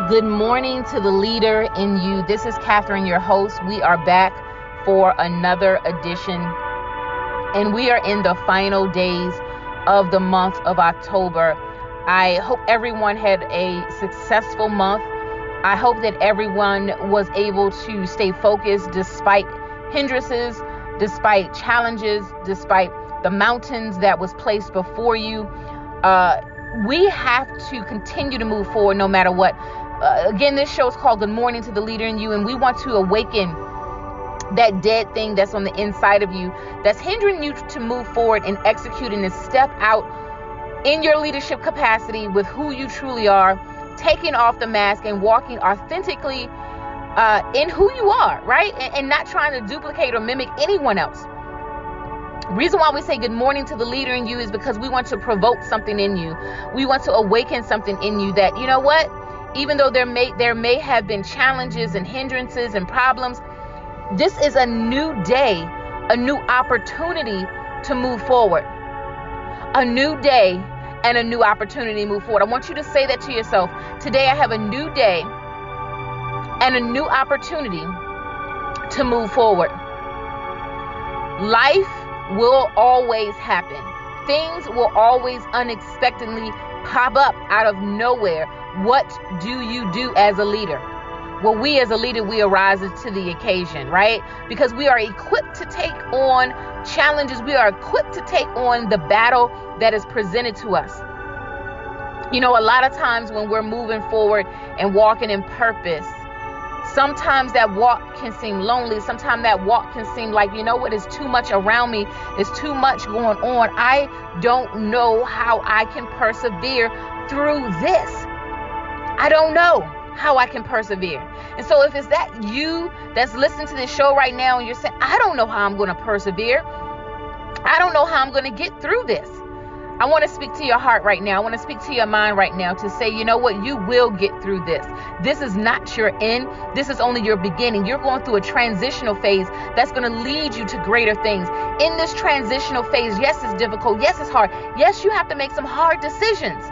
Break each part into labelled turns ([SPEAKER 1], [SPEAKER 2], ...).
[SPEAKER 1] Good morning to the leader in you. This is Catherine, your host. We are back for another edition, and we are in the final days of the month of October. I hope everyone had a successful month. I hope that everyone was able to stay focused despite hindrances, despite challenges, despite the mountains that was placed before you. We have to continue to move forward no matter what. Again, this show is called Good Morning to the Leader in You, and we want to awaken that dead thing that's on the inside of you that's hindering you to move forward and executing and step out in your leadership capacity with who you truly are, taking off the mask and walking authentically in who you are, right? And not trying to duplicate or mimic anyone else. Reason why we say good morning to the leader in you is because we want to provoke something in you. We want to awaken something in you that, you know what? Even though there may have been challenges and hindrances and problems, this is a new day, a new opportunity to move forward. A new day and a new opportunity to move forward. I want you to say that to yourself. Today I have a new day and a new opportunity to move forward. Life will always happen. Things will always unexpectedly pop up out of nowhere. What do you do as a leader? Well, we as a leader, we arise to the occasion, right? Because we are equipped to take on challenges. We are equipped to take on the battle that is presented to us. You know, a lot of times when we're moving forward and walking in purpose, sometimes that walk can seem lonely. Sometimes that walk can seem like, you know what, it's too much around me. It's too much going on. I don't know how I can persevere through this. I don't know how I can persevere. And so if it's that you that's listening to this show right now and you're saying, I don't know how I'm going to persevere. I don't know how I'm going to get through this. I want to speak to your heart right now. I want to speak to your mind right now to say, you know what, you will get through this. This is not your end. This is only your beginning. You're going through a transitional phase that's going to lead you to greater things. In this transitional phase, yes, it's difficult. Yes, it's hard. Yes, you have to make some hard decisions.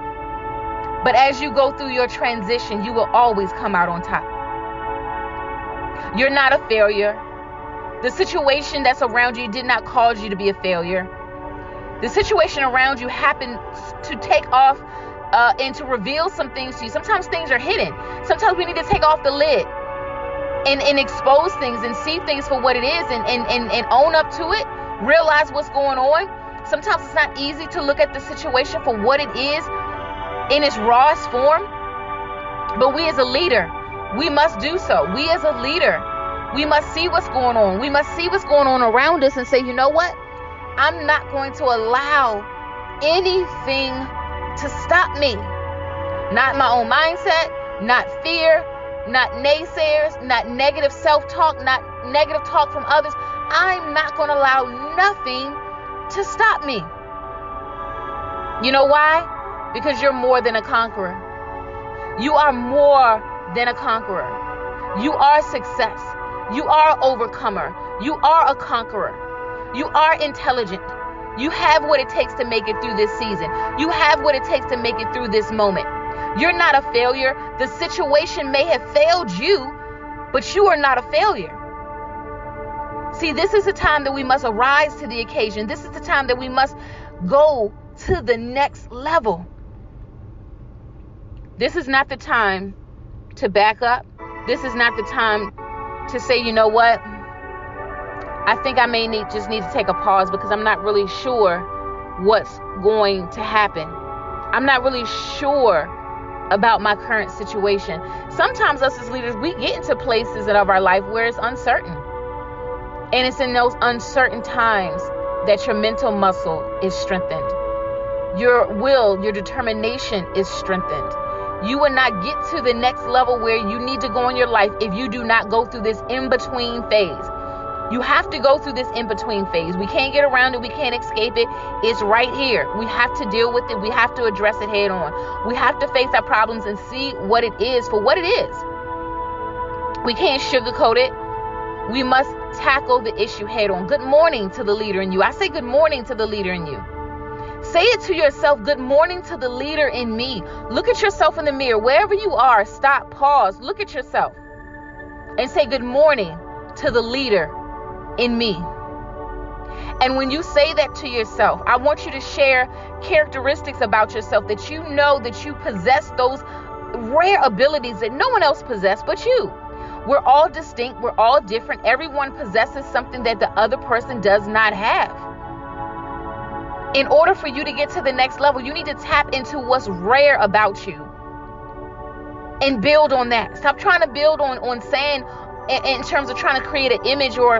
[SPEAKER 1] But as you go through your transition, you will always come out on top. You're not a failure. The situation that's around you did not cause you to be a failure. The situation around you happened to take off and to reveal some things to you. Sometimes things are hidden. Sometimes we need to take off the lid and expose things and see things for what it is and own up to it. Realize what's going on. Sometimes it's not easy to look at the situation for what it is in its rawest form. But we as a leader, we must do so. We as a leader, we must see what's going on. We must see what's going on around us and say, you know what? I'm not going to allow anything to stop me. Not my own mindset, not fear, not naysayers, not negative self-talk, not negative talk from others. I'm not going to allow nothing to stop me. You know why? Because you're more than a conqueror. You are more than a conqueror. You are success. You are overcomer. You are a conqueror. You are intelligent. You have what it takes to make it through this season. You have what it takes to make it through this moment. You're not a failure. The situation may have failed you, but you are not a failure. See, this is the time that we must arise to the occasion. This is the time that we must go to the next level. This is not the time to back up. This is not the time to say, you know what? I think I may just need to take a pause because I'm not really sure what's going to happen. I'm not really sure about my current situation. Sometimes us as leaders, we get into places of our life where it's uncertain. And it's in those uncertain times that your mental muscle is strengthened. Your will, your determination is strengthened. You will not get to the next level where you need to go in your life if you do not go through this in-between phase. You have to go through this in-between phase. We can't get around it. We can't escape it. It's right here. We have to deal with it. We have to address it head on. We have to face our problems and see what it is for what it is. We can't sugarcoat it. We must tackle the issue head on. Good morning to the leader in you. I say good morning to the leader in you. Say it to yourself, good morning to the leader in me. Look at yourself in the mirror. Wherever you are, stop, pause, look at yourself and say good morning to the leader in me. And when you say that to yourself, I want you to share characteristics about yourself that you know that you possess, those rare abilities that no one else possesses but you. We're all distinct. We're all different. Everyone possesses something that the other person does not have. In order for you to get to the next level, you need to tap into what's rare about you and build on that. Stop trying to build on saying in terms of trying to create an image or,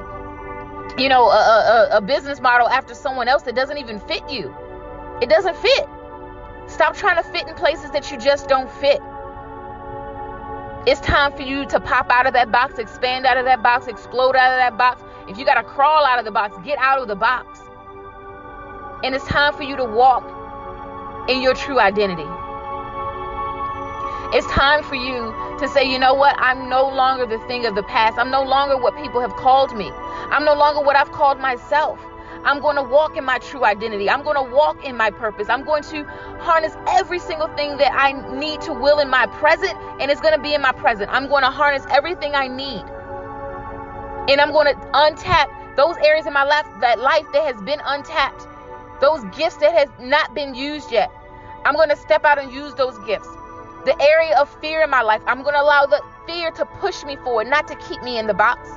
[SPEAKER 1] you know, a business model after someone else that doesn't even fit you. It doesn't fit. Stop trying to fit in places that you just don't fit. It's time for you to pop out of that box, expand out of that box, explode out of that box. If you got to crawl out of the box, get out of the box. And it's time for you to walk in your true identity. It's time for you to say, you know what? I'm no longer the thing of the past. I'm no longer what people have called me. I'm no longer what I've called myself. I'm going to walk in my true identity. I'm going to walk in my purpose. I'm going to harness every single thing that I need to will in my present, and it's going to be in my present. I'm going to harness everything I need. And I'm going to untap those areas in my life that has been untapped. Those gifts that has not been used yet. I'm going to step out and use those gifts. The area of fear in my life, I'm going to allow the fear to push me forward, not to keep me in the box.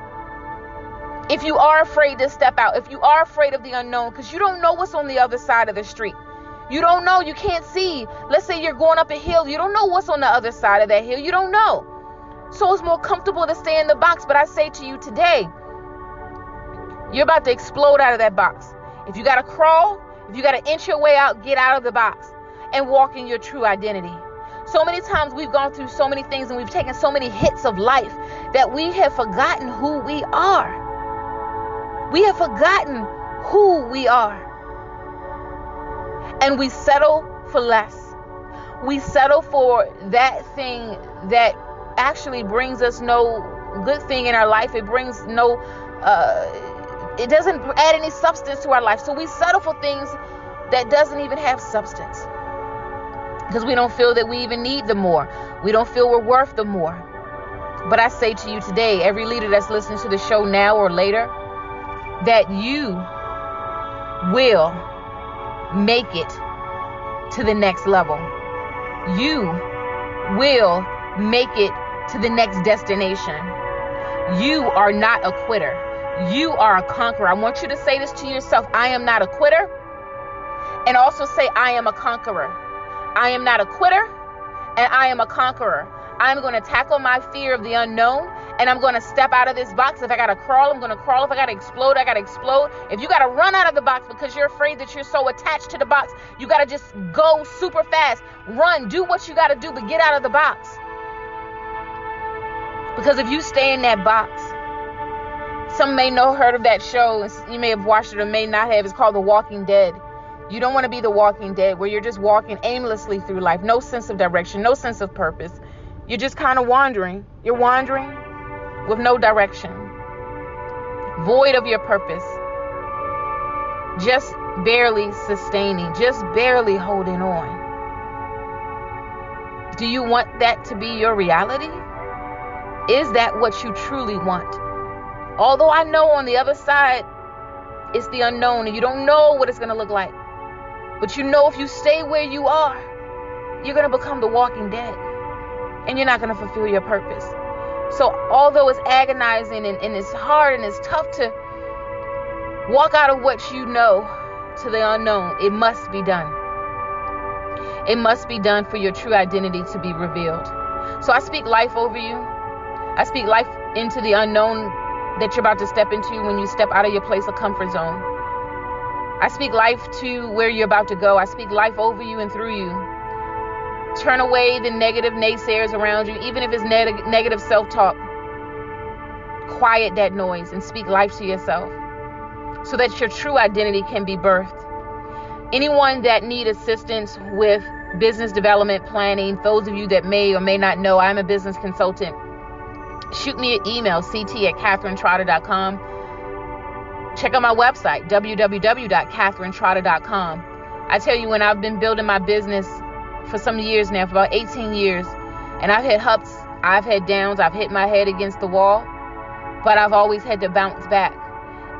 [SPEAKER 1] If you are afraid to step out, if you are afraid of the unknown, because you don't know what's on the other side of the street. You don't know, you can't see. Let's say you're going up a hill. You don't know what's on the other side of that hill. You don't know. So it's more comfortable to stay in the box. But I say to you today, you're about to explode out of that box. If you got to crawl, if you got to inch your way out, get out of the box and walk in your true identity. So many times we've gone through so many things and we've taken so many hits of life that we have forgotten who we are. We have forgotten who we are. And we settle for less. We settle for that thing that actually brings us no good thing in our life. It brings no, it doesn't add any substance to our life. So we settle for things that doesn't even have substance. Because we don't feel that we even need them more. We don't feel we're worth them more. But I say to you today, every leader that's listening to the show now or later, that you will make it to the next level. You will make it to the next destination. You are not a quitter. You are a conqueror. I want you to say this to yourself. I am not a quitter. And also say, I am a conqueror. I am not a quitter, and I am a conqueror. I'm going to tackle my fear of the unknown, and I'm going to step out of this box. If I got to crawl, I'm going to crawl. If I got to explode, I got to explode. If you got to run out of the box because you're afraid that you're so attached to the box, you got to just go super fast. Run, do what you got to do, but get out of the box. Because if you stay in that box, some may know, heard of that show. You may have watched it or may not have. It's called The Walking Dead. You don't want to be the Walking Dead where you're just walking aimlessly through life. No sense of direction, no sense of purpose. You're just kind of wandering. You're wandering with no direction. Void of your purpose. Just barely sustaining. Just barely holding on. Do you want that to be your reality? Is that what you truly want? Although I know on the other side, it's the unknown and you don't know what it's going to look like. But you know if you stay where you are, you're going to become the walking dead. And you're not going to fulfill your purpose. So although it's agonizing and it's hard and it's tough to walk out of what you know to the unknown, it must be done. It must be done for your true identity to be revealed. So I speak life over you. I speak life into the unknown that you're about to step into when you step out of your place of comfort zone. I speak life to where you're about to go. I speak life over you and through you. Turn away the negative naysayers around you, even if it's negative self-talk. Quiet that noise and speak life to yourself so that your true identity can be birthed. Anyone that need assistance with business development planning, those of you that may or may not know, I'm a business consultant. Shoot me an email, ct@katherinetrotter.com. Check out my website, www.katherinetrotter.com. I tell you, when I've been building my business for some years now, for about 18 years, and I've had ups, I've had downs, I've hit my head against the wall, but I've always had to bounce back.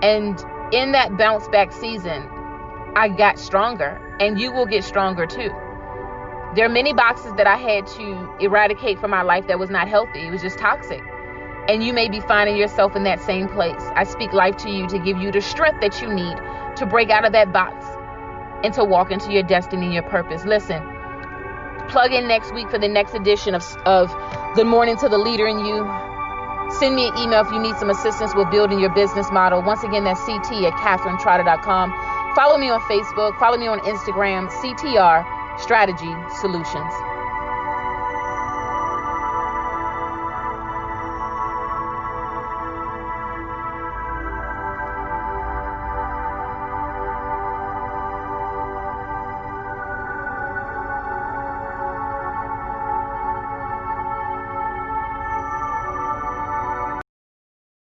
[SPEAKER 1] And in that bounce back season, I got stronger, and you will get stronger too. There are many boxes that I had to eradicate from my life that was not healthy. It was just toxic. And you may be finding yourself in that same place. I speak life to you to give you the strength that you need to break out of that box and to walk into your destiny and your purpose. Listen, plug in next week for the next edition of Good Morning to the Leader in You. Send me an email if you need some assistance with building your business model. Once again, that's CT@KatherineTrotter.com. Follow me on Facebook. Follow me on Instagram, CTR Strategy Solutions.